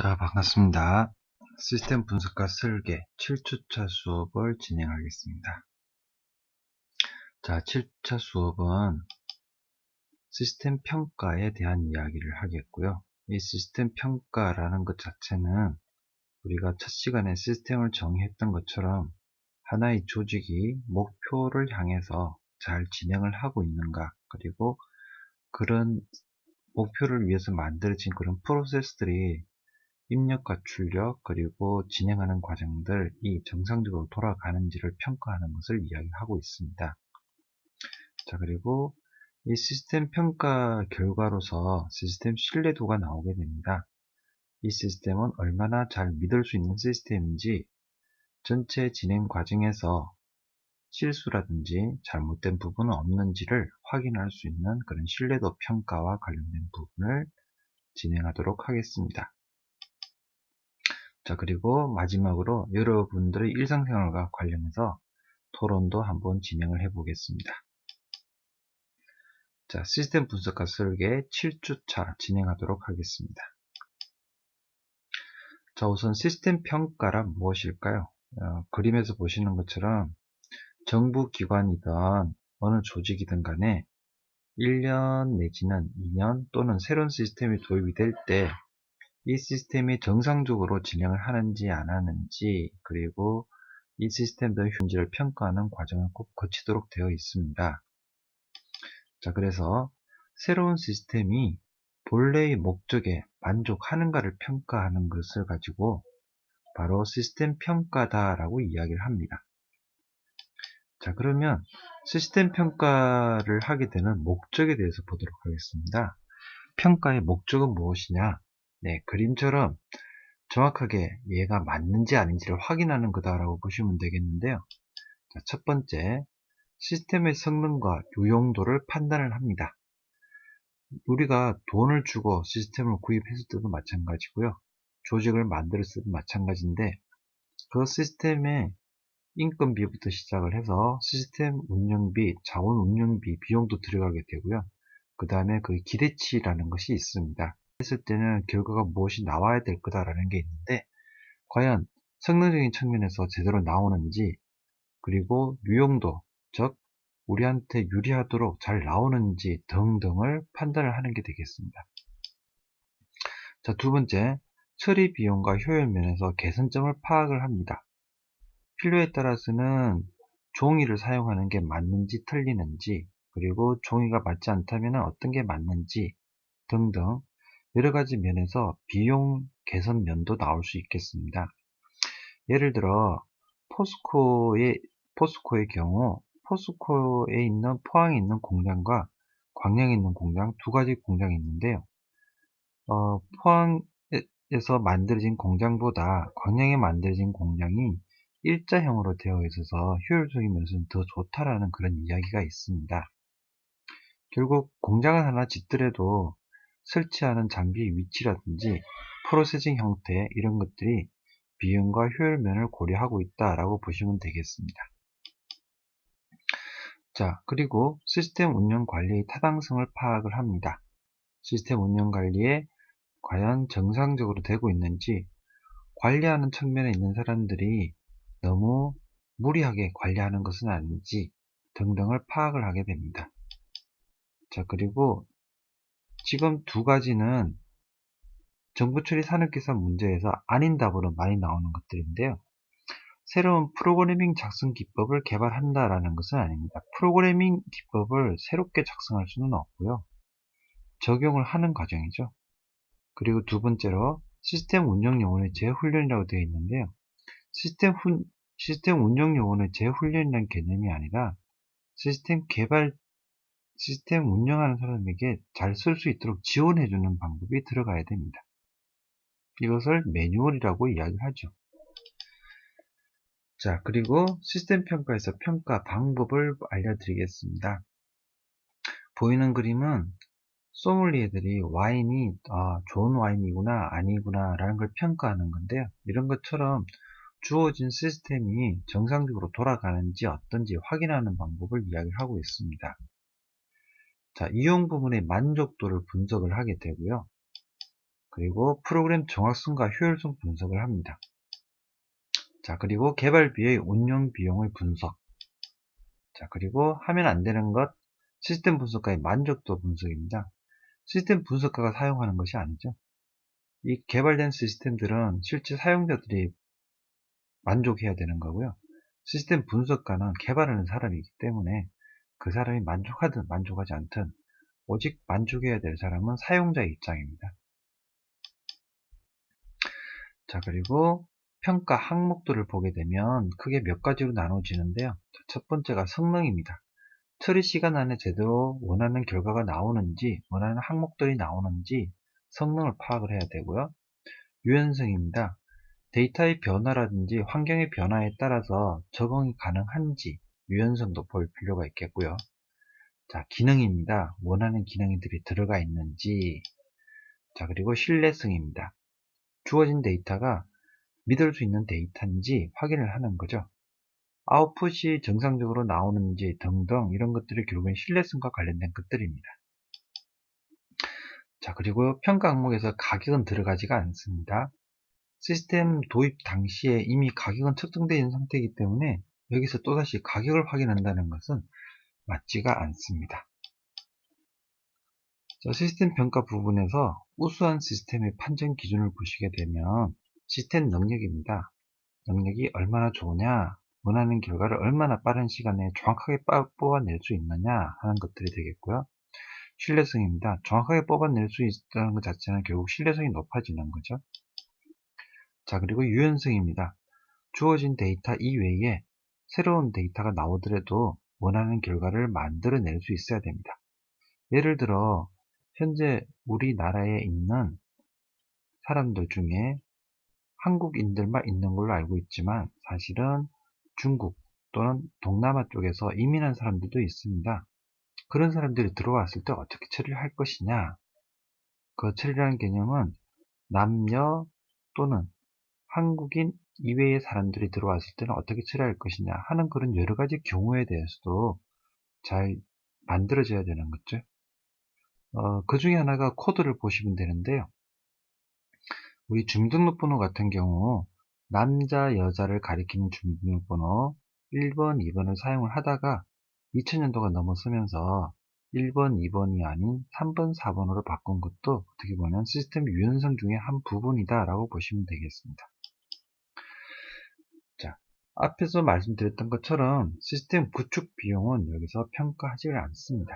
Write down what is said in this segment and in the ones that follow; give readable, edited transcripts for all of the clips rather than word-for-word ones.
자, 반갑습니다. 시스템 분석과 설계 7주차 수업을 진행하겠습니다. 자, 7차 수업은 시스템 평가에 대한 이야기를 하겠고요. 이 시스템 평가라는 것 자체는 우리가 첫 시간에 시스템을 정의했던 것처럼 하나의 조직이 목표를 향해서 잘 진행을 하고 있는가, 그리고 그런 목표를 위해서 만들어진 그런 프로세스들이 입력과 출력, 그리고 진행하는 과정들이 정상적으로 돌아가는지를 평가하는 것을 이야기하고 있습니다. 자, 그리고 이 시스템 평가 결과로서 시스템 신뢰도가 나오게 됩니다. 이 시스템은 얼마나 잘 믿을 수 있는 시스템인지, 전체 진행 과정에서 실수라든지 잘못된 부분은 없는지를 확인할 수 있는 그런 신뢰도 평가와 관련된 부분을 진행하도록 하겠습니다. 자, 그리고 마지막으로 여러분들의 일상생활과 관련해서 토론도 한번 진행을 해 보겠습니다. 자, 시스템 분석과 설계 7주차 진행하도록 하겠습니다. 자, 우선 시스템 평가란 무엇일까요? 그림에서 보시는 것처럼 정부 기관이든 어느 조직이든 간에 1년 내지는 2년 또는 새로운 시스템이 도입이 될 때 이 시스템이 정상적으로 진행을 하는지 안 하는지, 그리고 이 시스템의 효율을 평가하는 과정을 꼭 거치도록 되어 있습니다. 자, 그래서 새로운 시스템이 본래의 목적에 만족하는가를 평가하는 것을 가지고 바로 시스템 평가다라고 이야기를 합니다. 자, 그러면 시스템 평가를 하게 되는 목적에 대해서 보도록 하겠습니다. 평가의 목적은 무엇이냐? 네, 그림처럼 정확하게 얘가 맞는지 아닌지를 확인하는 거다라고 보시면 되겠는데요. 자, 첫 번째, 시스템의 성능과 유용도를 판단을 합니다. 우리가 돈을 주고 시스템을 구입했을 때도 마찬가지고요. 조직을 만들었을 때도 마찬가지인데, 그 시스템의 인건비부터 시작을 해서 시스템 운영비, 자원 운영비, 비용도 들어가게 되고요. 그 다음에 그 기대치라는 것이 있습니다. 했을 때는 결과가 무엇이 나와야 될 거다라는 게 있는데, 과연 성능적인 측면에서 제대로 나오는지, 그리고 유용도, 즉 우리한테 유리하도록 잘 나오는지 등등을 판단을 하는 게 되겠습니다. 자, 두 번째, 처리 비용과 효율 면에서 개선점을 파악을 합니다. 필요에 따라서는 종이를 사용하는 게 맞는지 틀리는지, 그리고 종이가 맞지 않다면 어떤 게 맞는지 등등 여러 가지 면에서 비용 개선 면도 나올 수 있겠습니다. 예를 들어 포스코의 경우 포스코에 있는 포항에 있는 공장과 광양에 있는 공장 두 가지 공장이 있는데요. 포항에서 만들어진 공장보다 광양에 만들어진 공장이 일자형으로 되어 있어서 효율적인 면에서는 더 좋다라는 그런 이야기가 있습니다. 결국 공장을 하나 짓더라도 설치하는 장비의 위치라든지 프로세싱 형태 이런 것들이 비용과 효율면을 고려하고 있다라고 보시면 되겠습니다. 자, 그리고 시스템 운영 관리의 타당성을 파악을 합니다. 시스템 운영 관리에 과연 정상적으로 되고 있는지, 관리하는 측면에 있는 사람들이 너무 무리하게 관리하는 것은 아닌지 등등을 파악을 하게 됩니다. 자, 그리고 지금 두 가지는 정보 처리 산업기사 문제에서 아닌 답으로 많이 나오는 것들인데요. 새로운 프로그래밍 작성 기법을 개발한다라는 것은 아닙니다. 프로그래밍 기법을 새롭게 작성할 수는 없고요. 적용을 하는 과정이죠. 그리고 두 번째로 시스템 운영 요원의 재훈련이라고 되어 있는데요. 시스템 운영 요원의 재훈련이라는 개념이 아니라 시스템 운영하는 사람에게 잘 쓸 수 있도록 지원해주는 방법이 들어가야 됩니다. 이것을 매뉴얼이라고 이야기하죠. 자, 그리고 시스템 평가에서 평가 방법을 알려드리겠습니다. 보이는 그림은 소믈리에들이 와인이 좋은 와인이구나 아니구나 라는 걸 평가하는 건데요. 이런 것처럼 주어진 시스템이 정상적으로 돌아가는지 어떤지 확인하는 방법을 이야기하고 있습니다. 자, 이용 부분의 만족도를 분석을 하게 되고요. 그리고 프로그램 정확성과 효율성 분석을 합니다. 자, 그리고 개발비의 운영 비용을 분석. 자, 그리고 하면 안 되는 것, 시스템 분석가의 만족도 분석입니다. 시스템 분석가가 사용하는 것이 아니죠. 이 개발된 시스템들은 실제 사용자들이 만족해야 되는 거고요. 시스템 분석가는 개발하는 사람이기 때문에 그 사람이 만족하든 만족하지 않든 오직 만족해야 될 사람은 사용자의 입장입니다. 자, 그리고 평가 항목들을 보게 되면 크게 몇 가지로 나눠지는데요. 첫 번째가 성능입니다. 처리 시간 안에 제대로 원하는 결과가 나오는지, 원하는 항목들이 나오는지 성능을 파악을 해야 되고요. 유연성입니다. 데이터의 변화라든지 환경의 변화에 따라서 적응이 가능한지 유연성도 볼 필요가 있겠고요. 자, 기능입니다. 원하는 기능들이 들어가 있는지. 자, 그리고 신뢰성입니다. 주어진 데이터가 믿을 수 있는 데이터인지 확인을 하는 거죠. 아웃풋이 정상적으로 나오는지 등등 이런 것들이 결국엔 신뢰성과 관련된 것들입니다. 자, 그리고 평가 항목에서 가격은 들어가지가 않습니다. 시스템 도입 당시에 이미 가격은 측정되어 있는 상태이기 때문에 여기서 또다시 가격을 확인한다는 것은 맞지가 않습니다. 자, 시스템 평가 부분에서 우수한 시스템의 판정 기준을 보시게 되면 시스템 능력입니다. 능력이 얼마나 좋으냐, 원하는 결과를 얼마나 빠른 시간에 정확하게 뽑아낼 수 있느냐 하는 것들이 되겠고요. 신뢰성입니다. 정확하게 뽑아낼 수 있다는 것 자체는 결국 신뢰성이 높아지는 거죠. 자, 그리고 유연성입니다. 주어진 데이터 이외에 새로운 데이터가 나오더라도 원하는 결과를 만들어낼 수 있어야 됩니다. 예를 들어 현재 우리나라에 있는 사람들 중에 한국인들만 있는 걸로 알고 있지만 사실은 중국 또는 동남아 쪽에서 이민한 사람들도 있습니다. 그런 사람들이 들어왔을 때 어떻게 처리를 할 것이냐. 그 처리라는 개념은 남녀 또는 한국인 이외의 사람들이 들어왔을 때는 어떻게 처리할 것이냐 하는 그런 여러 가지 경우에 대해서도 잘 만들어져야 되는 거죠. 그 중에 하나가 코드를 보시면 되는데요. 우리 주민등록번호 같은 경우 남자, 여자를 가리키는 주민등록번호 1번, 2번을 사용을 하다가 2000년도가 넘어서면서 1번, 2번이 아닌 3번, 4번으로 바꾼 것도 어떻게 보면 시스템 유연성 중에 한 부분이다 라고 보시면 되겠습니다. 자, 앞에서 말씀드렸던 것처럼 시스템 구축 비용은 여기서 평가하지 않습니다.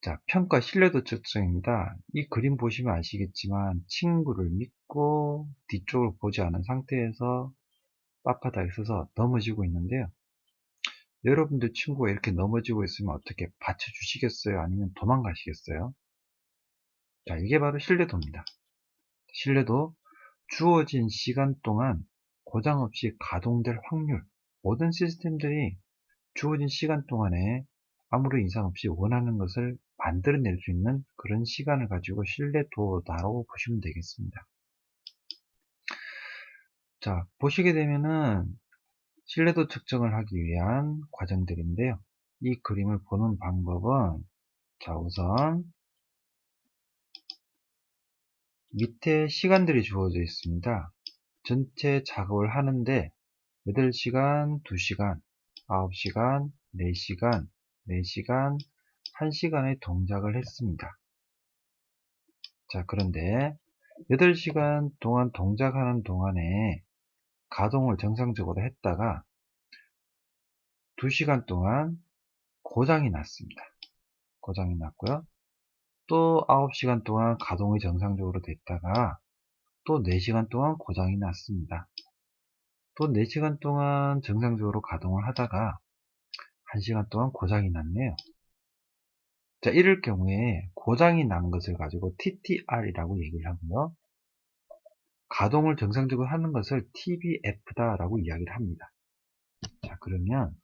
자, 평가 신뢰도 측정입니다. 이 그림 보시면 아시겠지만 친구를 믿고 뒤쪽을 보지 않은 상태에서 빳빳하게 서서 넘어지고 있는데요. 여러분들 친구가 이렇게 넘어지고 있으면 어떻게 받쳐주시겠어요? 아니면 도망가시겠어요? 자, 이게 바로 신뢰도입니다. 신뢰도, 주어진 시간 동안 고장 없이 가동될 확률, 모든 시스템들이 주어진 시간 동안에 아무런 이상 없이 원하는 것을 만들어낼 수 있는 그런 시간을 가지고 신뢰도다라고 보시면 되겠습니다. 자, 보시게 되면은 신뢰도 측정을 하기 위한 과정들인데요. 이 그림을 보는 방법은 자, 우선 밑에 시간들이 주어져 있습니다. 전체 작업을 하는데 8시간, 2시간, 9시간, 4시간, 4시간, 1시간의 동작을 했습니다. 자, 그런데 8시간 동안 동작하는 동안에 가동을 정상적으로 했다가 2시간 동안 고장이 났습니다. 고장이 났고요. 또 9시간 동안 가동이 정상적으로 됐다가 또 4시간 동안 고장이 났습니다. 또 4시간 동안 정상적으로 가동을 하다가 1시간 동안 고장이 났네요. 자, 이럴 경우에 고장이 난 것을 가지고 TTR이라고 얘기를 하고요. 가동을 정상적으로 하는 것을 TBF다라고 이야기를 합니다. 자, 그러면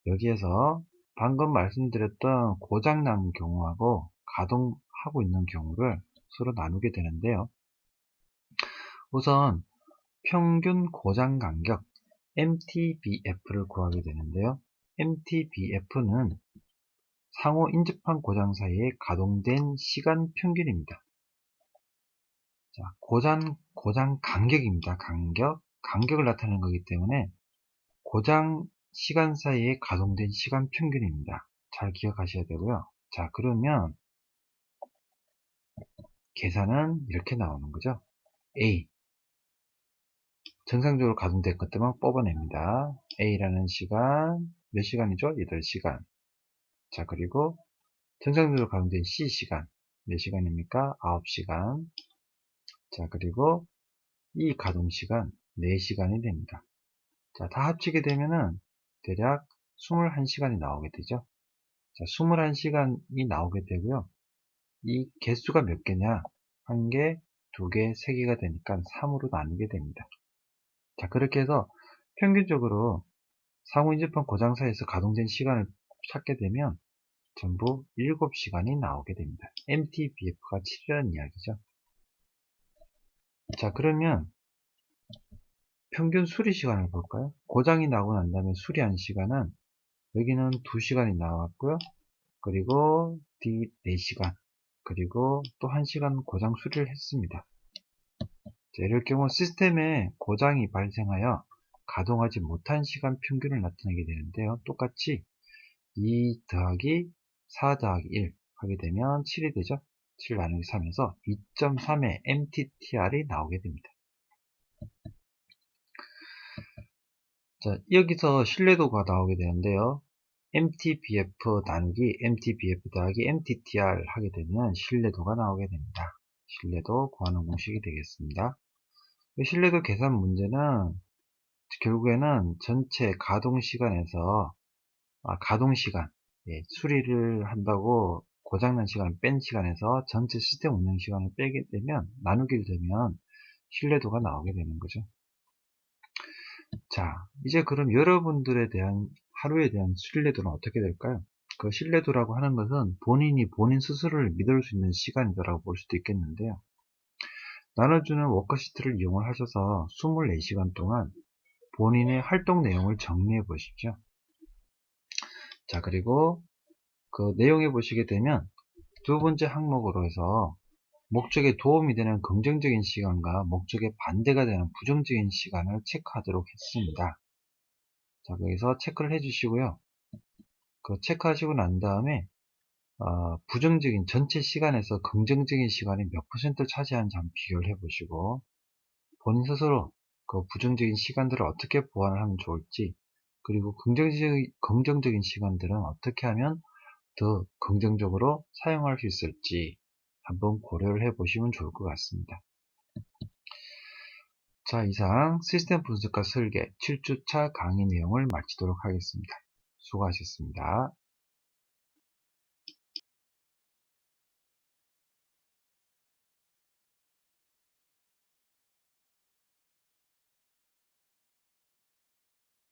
여기에서 방금 말씀드렸던 고장난 경우하고 가동하고 있는 경우를 서로 나누게 되는데요. 우선 평균 고장 간격 MTBF를 구하게 되는데요. MTBF는 상호 인접한 고장 사이에 가동된 시간 평균입니다. 자, 고장 간격입니다. 간격을 나타내는 거기 때문에 고장 시간 사이에 가동된 시간 평균입니다. 잘 기억하셔야 되고요. 자, 그러면 계산은 이렇게 나오는 거죠. A, 정상적으로 가동된 것들만 뽑아냅니다. A라는 시간, 몇 시간이죠? 8시간. 자, 그리고 정상적으로 가동된 C 시간, 몇 시간입니까? 9시간. 자, 그리고 이 가동 시간 4시간이 됩니다. 자, 다 합치게 되면은 대략 21시간이 나오게 되죠. 자, 21시간이 나오게 되고요. 이 개수가 몇 개냐? 1개, 2개, 3개가 되니까 3으로 나누게 됩니다. 자, 그렇게 해서 평균적으로 상호 인접한 고장사에서 가동된 시간을 찾게 되면 전부 7시간이 나오게 됩니다. MTBF가 7이라는 이야기죠. 자, 그러면 평균 수리 시간을 볼까요? 고장이 나고 난 다음에 수리한 시간은 여기는 2시간이 나왔고요. 그리고 D 4시간, 그리고 또 1시간 고장 수리를 했습니다. 자, 이럴 경우 시스템에 고장이 발생하여 가동하지 못한 시간 평균을 나타내게 되는데요. 똑같이 2 더하기 4 더하기 1 하게 되면 7이 되죠. 7 나누기 3에서 2.3의 MTTR이 나오게 됩니다. 자, 여기서 신뢰도가 나오게 되는데요. MTBF 나누기 MTBF 더하기 MTTR 하게 되면 신뢰도가 나오게 됩니다. 신뢰도 구하는 공식이 되겠습니다. 신뢰도 계산 문제는 결국에는 전체 가동 시간에서 가동 시간, 수리를 한다고 고장난 시간을 뺀 시간에서 전체 시스템 운영 시간을 빼게 되면 나누게 되면 신뢰도가 나오게 되는 거죠. 자, 이제 그럼 여러분들에 대한 하루에 대한 신뢰도는 어떻게 될까요? 그 신뢰도라고 하는 것은 본인이 본인 스스로를 믿을 수 있는 시간이다라고 볼 수도 있겠는데요. 나눠주는 워크시트를 이용을 하셔서 24시간 동안 본인의 활동 내용을 정리해 보십시오. 자, 그리고 그 내용에 보시게 되면 두 번째 항목으로 해서 목적에 도움이 되는 긍정적인 시간과 목적에 반대가 되는 부정적인 시간을 체크하도록 했습니다. 자, 거기서 체크를 해주시고요. 그 체크하시고 난 다음에 부정적인 전체 시간에서 긍정적인 시간이 몇 퍼센트 차지하는지 한번 비교를 해보시고 본인 스스로 그 부정적인 시간들을 어떻게 보완을 하면 좋을지, 그리고 긍정적인 시간들은 어떻게 하면 더 긍정적으로 사용할 수 있을지 한번 고려를 해보시면 좋을 것 같습니다. 자, 이상 시스템 분석과 설계 7주차 강의 내용을 마치도록 하겠습니다. 수고하셨습니다.